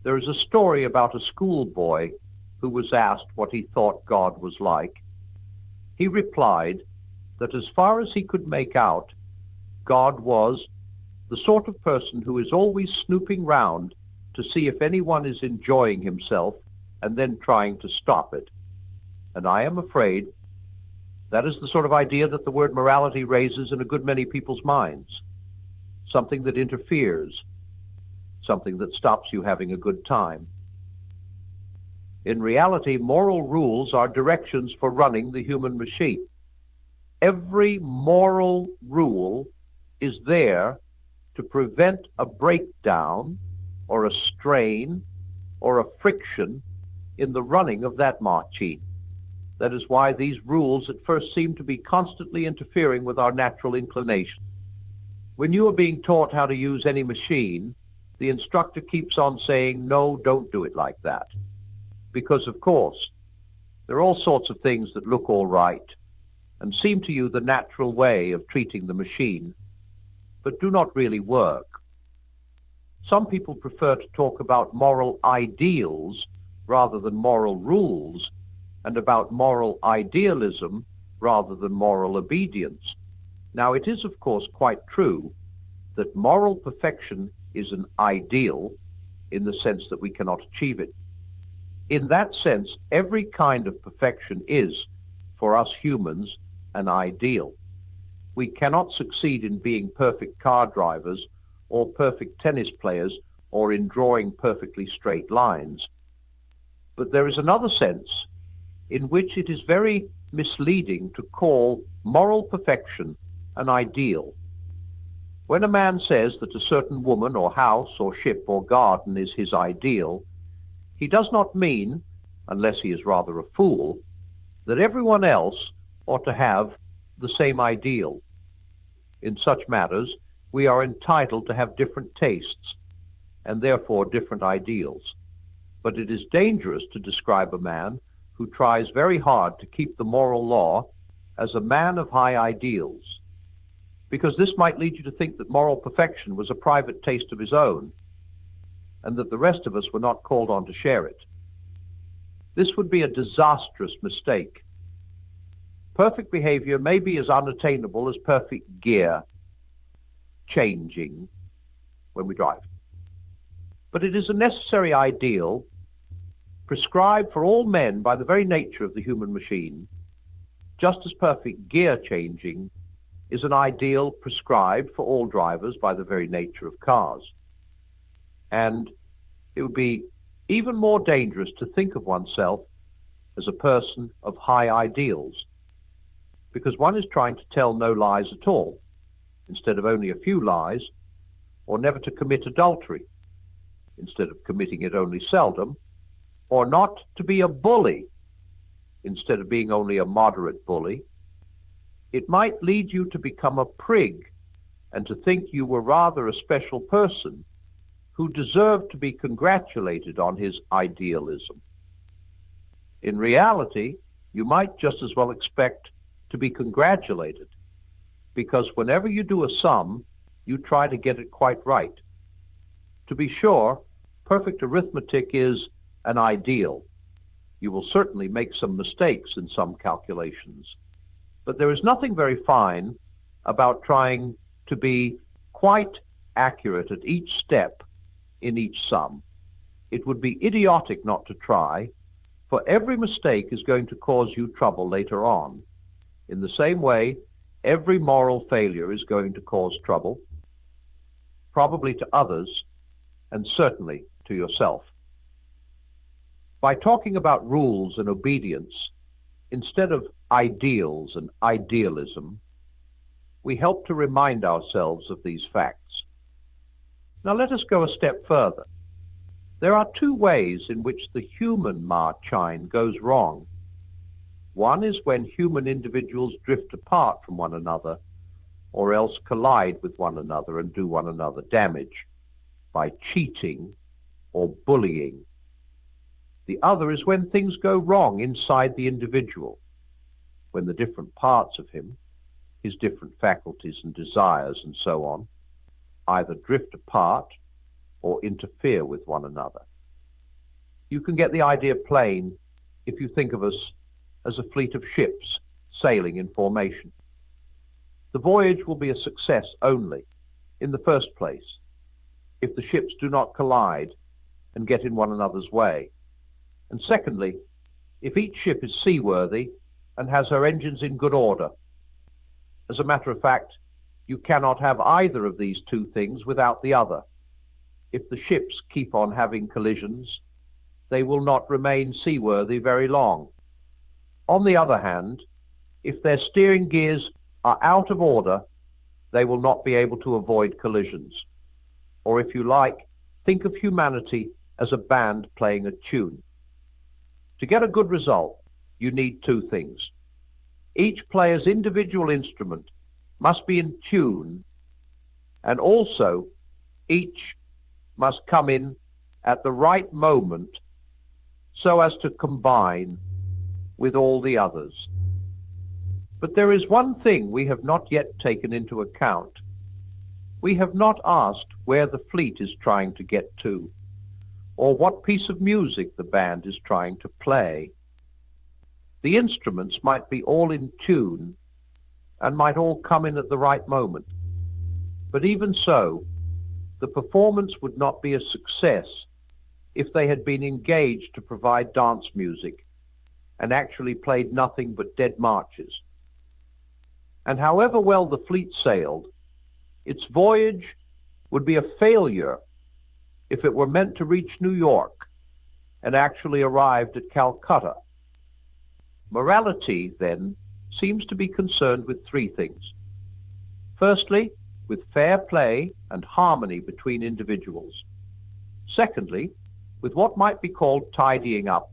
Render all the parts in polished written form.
There is a story about a schoolboy who was asked what he thought God was like. He replied that as far as he could make out, God was the sort of person who is always snooping round to see if anyone is enjoying himself and then trying to stop it. And I am afraid that is the sort of idea that the word morality raises in a good many people's minds. Something that interferes, something that stops you having a good time. In reality, moral rules are directions for running the human machine. Every moral rule is there to prevent a breakdown or a strain or a friction in the running of that machine. That is why these rules at first seem to be constantly interfering with our natural inclination. When you are being taught how to use any machine, the instructor keeps on saying, no, don't do it like that. Because, of course, there are all sorts of things that look all right and seem to you the natural way of treating the machine, but do not really work. Some people prefer to talk about moral ideals rather than moral rules, and about moral idealism rather than moral obedience. Now, it is, of course, quite true that moral perfection is an ideal in the sense that we cannot achieve it. In that sense, every kind of perfection is, for us humans, an ideal. We cannot succeed in being perfect car drivers or perfect tennis players or in drawing perfectly straight lines. But there is another sense in which it is very misleading to call moral perfection an ideal. When a man says that a certain woman or house or ship or garden is his ideal, he does not mean, unless he is rather a fool, that everyone else ought to have the same ideal. In such matters, we are entitled to have different tastes, and therefore different ideals. But it is dangerous to describe a man who tries very hard to keep the moral law as a man of high ideals, because this might lead you to think that moral perfection was a private taste of his own, and that the rest of us were not called on to share it. This would be a disastrous mistake. Perfect behavior may be as unattainable as perfect gear changing when we drive. But it is a necessary ideal prescribed for all men by the very nature of the human machine, just as perfect gear changing is an ideal prescribed for all drivers by the very nature of cars. And it would be even more dangerous to think of oneself as a person of high ideals, because one is trying to tell no lies at all, instead of only a few lies, or never to commit adultery, instead of committing it only seldom, or not to be a bully, instead of being only a moderate bully. It might lead you to become a prig and to think you were rather a special person who deserved to be congratulated on his idealism. In reality, you might just as well expect to be congratulated, because whenever you do a sum, you try to get it quite right. To be sure, perfect arithmetic is an ideal. You will certainly make some mistakes in some calculations. But there is nothing very fine about trying to be quite accurate at each step in each sum. It would be idiotic not to try, for every mistake is going to cause you trouble later on. In the same way, every moral failure is going to cause trouble, probably to others, and certainly to yourself. By talking about rules and obedience, instead of ideals and idealism, we help to remind ourselves of these facts. Now let us go a step further. There are two ways in which the human machine goes wrong. One is when human individuals drift apart from one another, or else collide with one another and do one another damage by cheating or bullying. The other is when things go wrong inside the individual, when the different parts of him, his different faculties and desires and so on, either drift apart or interfere with one another. You can get the idea plain if you think of us as a fleet of ships sailing in formation. The voyage will be a success only, in the first place, if the ships do not collide and get in one another's way. And secondly, if each ship is seaworthy and has her engines in good order. As a matter of fact, you cannot have either of these two things without the other. If the ships keep on having collisions, they will not remain seaworthy very long. On the other hand, if their steering gears are out of order, they will not be able to avoid collisions. Or if you like, think of humanity as a band playing a tune. To get a good result, you need two things. Each player's individual instrument must be in tune, and also each must come in at the right moment so as to combine with all the others. But there is one thing we have not yet taken into account. We have not asked where the fleet is trying to get to, or what piece of music the band is trying to play. The instruments might be all in tune and might all come in at the right moment. But even so, the performance would not be a success if they had been engaged to provide dance music and actually played nothing but dead marches. And however well the fleet sailed, its voyage would be a failure if it were meant to reach New York and actually arrived at Calcutta. Morality, then, seems to be concerned with three things. Firstly, with fair play and harmony between individuals. Secondly, with what might be called tidying up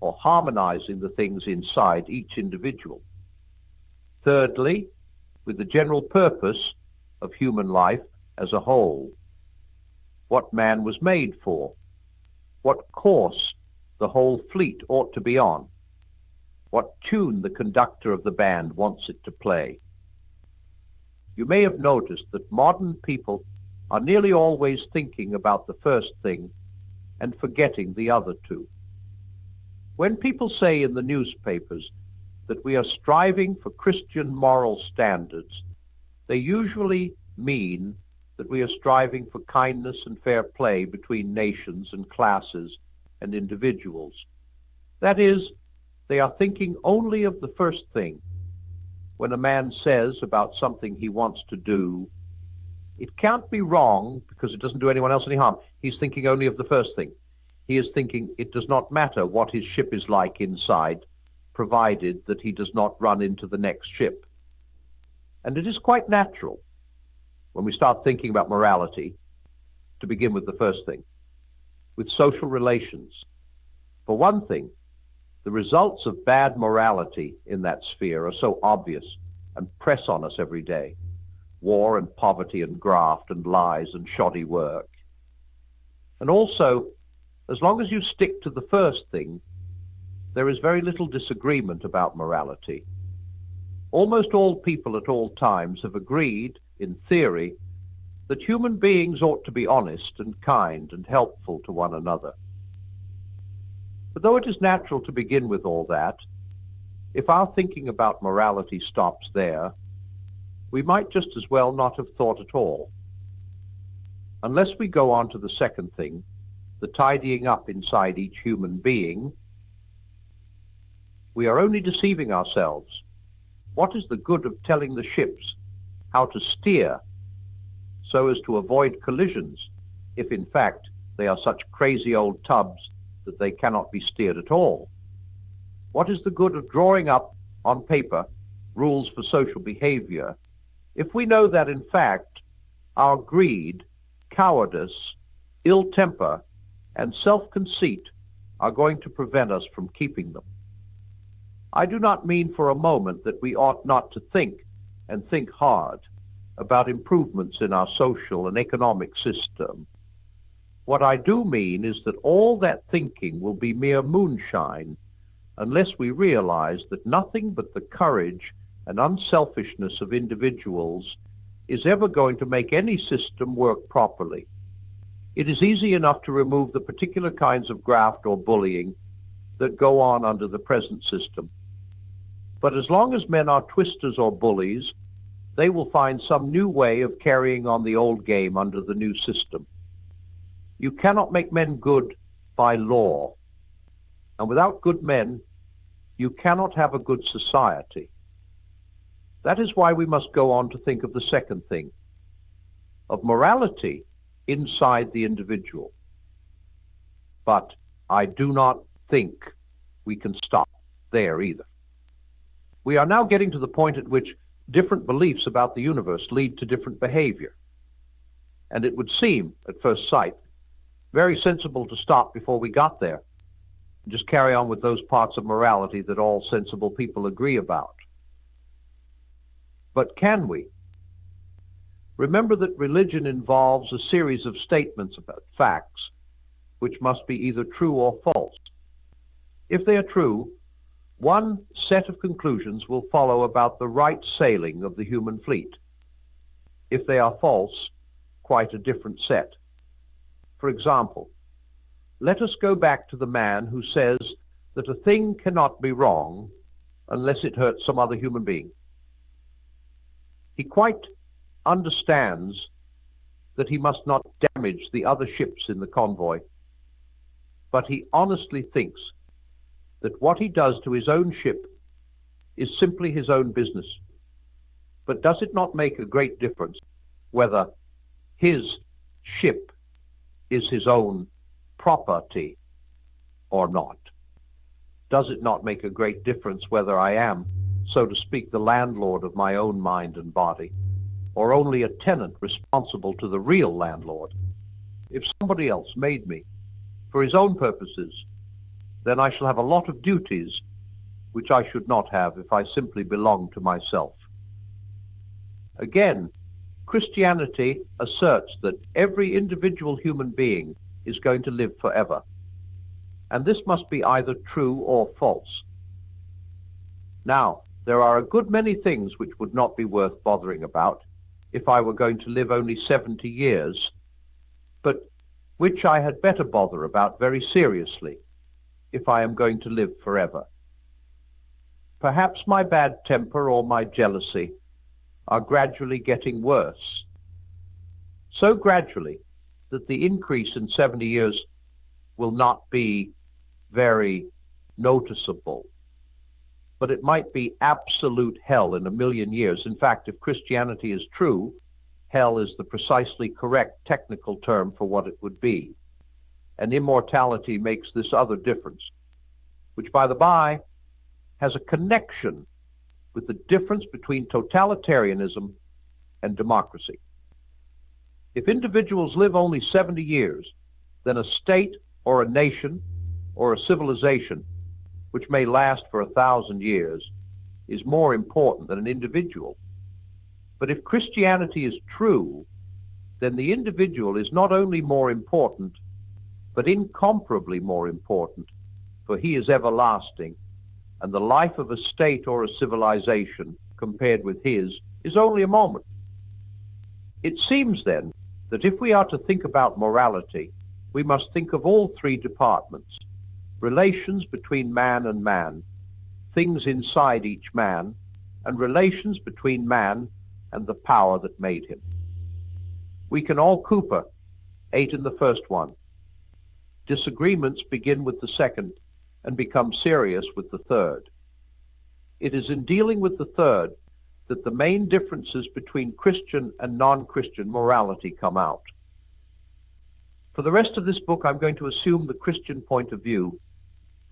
or harmonizing the things inside each individual. Thirdly, with the general purpose of human life as a whole. What man was made for, what course the whole fleet ought to be on, what tune the conductor of the band wants it to play. You may have noticed that modern people are nearly always thinking about the first thing and forgetting the other two. When people say in the newspapers that we are striving for Christian moral standards, they usually mean that we are striving for kindness and fair play between nations and classes and individuals. That is, they are thinking only of the first thing. When a man says about something he wants to do, it can't be wrong because it doesn't do anyone else any harm. He's thinking only of the first thing. He is thinking it does not matter what his ship is like inside, provided that he does not run into the next ship. And it is quite natural, when we start thinking about morality, to begin with the first thing, with social relations. For one thing, the results of bad morality in that sphere are so obvious and press on us every day. War and poverty and graft and lies and shoddy work. And also, as long as you stick to the first thing, there is very little disagreement about morality. Almost all people at all times have agreed, in theory, that human beings ought to be honest and kind and helpful to one another. But though it is natural to begin with all that, if our thinking about morality stops there, we might just as well not have thought at all. Unless we go on to the second thing, the tidying up inside each human being, we are only deceiving ourselves. What is the good of telling the ships how to steer so as to avoid collisions if in fact they are such crazy old tubs that they cannot be steered at all? What is the good of drawing up on paper rules for social behavior if we know that in fact our greed, cowardice, ill temper, and self-conceit are going to prevent us from keeping them? I do not mean for a moment that we ought not to think, and think hard, about improvements in our social and economic system. What I do mean is that all that thinking will be mere moonshine unless we realize that nothing but the courage and unselfishness of individuals is ever going to make any system work properly. It is easy enough to remove the particular kinds of graft or bullying that go on under the present system. But as long as men are twisters or bullies, they will find some new way of carrying on the old game under the new system. You cannot make men good by law, and without good men, you cannot have a good society. That is why we must go on to think of the second thing, of morality inside the individual. But I do not think we can stop there either. We are now getting to the point at which different beliefs about the universe lead to different behavior. And it would seem, at first sight, very sensible to stop before we got there and just carry on with those parts of morality that all sensible people agree about. But can we? Remember that religion involves a series of statements about facts which must be either true or false. If they are true, one set of conclusions will follow about the right sailing of the human fleet. If they are false, quite a different set. For example, let us go back to the man who says that a thing cannot be wrong unless it hurts some other human being. He quite understands that he must not damage the other ships in the convoy, but he honestly thinks that what he does to his own ship is simply his own business. But does it not make a great difference whether his ship is his own property or not? Does it not make a great difference whether I am, so to speak, the landlord of my own mind and body, or only a tenant responsible to the real landlord? If somebody else made me for his own purposes, then I shall have a lot of duties which I should not have if I simply belong to myself. Again, Christianity asserts that every individual human being is going to live forever, and this must be either true or false. Now, there are a good many things which would not be worth bothering about if I were going to live only 70 years, but which I had better bother about very seriously if I am going to live forever. Perhaps my bad temper or my jealousy are gradually getting worse, so gradually that the increase in 70 years will not be very noticeable, but it might be absolute hell in a million years. In fact, if Christianity is true, hell is the precisely correct technical term for what it would be. And immortality makes this other difference, which, by the by, has a connection with the difference between totalitarianism and democracy. If individuals live only 70 years, then a state or a nation or a civilization, which may last for 1,000 years, is more important than an individual. But if Christianity is true, then the individual is not only more important, but incomparably more important, for he is everlasting, and the life of a state or a civilization, compared with his, is only a moment. It seems, then, that if we are to think about morality, we must think of all three departments: relations between man and man, things inside each man, and relations between man and the power that made him. We can all Cooper, 8 in the first one. Disagreements begin with the second and become serious with the third. It is in dealing with the third that the main differences between Christian and non-Christian morality come out. For the rest of this book, I'm going to assume the Christian point of view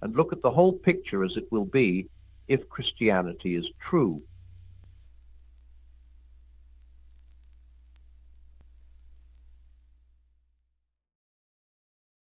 and look at the whole picture as it will be if Christianity is true.